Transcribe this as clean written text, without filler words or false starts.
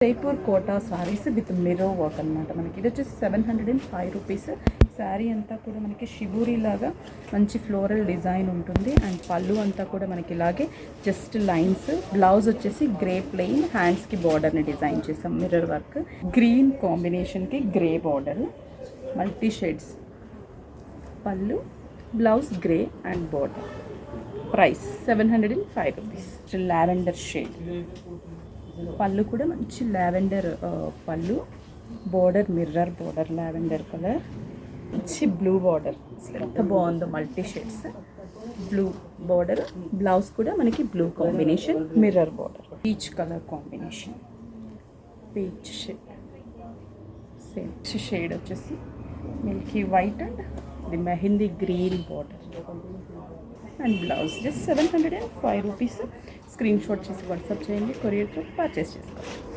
Jaipur Kota saris with mirror work అనమాట. మనకి ఇది వచ్చేసి 705 రూపీస్. శారీ అంతా కూడా మనకి షిబూరి లాగా మంచి ఫ్లోరల్ డిజైన్ ఉంటుంది. అండ్ పళ్ళు అంతా కూడా మనకి ఇలాగే జస్ట్ లైన్స్. బ్లౌజ్ వచ్చేసి గ్రే ప్లెయిన్, హ్యాండ్స్కి బార్డర్ని డిజైన్ చేసాం మిర్రర్ వర్క్. గ్రీన్ కాంబినేషన్కి గ్రే బార్డర్, మల్టీ షేడ్స్ పళ్ళు, blouse grey and border. Price 705 rupees. Lavender shade పళ్ళు కూడా మంచి లావెండర్ పళ్ళు, border mirror border, lavender colour, మంచి బ్లూ బార్డర్. అసలు ఎంత బాగుందో, multi shades blue border. Blouse కూడా మనకి blue combination, mirror border, peach colour combination, peach shade. Same shade వచ్చేసి milky white and the mehndi green border and blouse. Just 705 rupees. Screen shot చేసి WhatsApp చేయండి, కొరియర్తో purchase చేసుకోండి.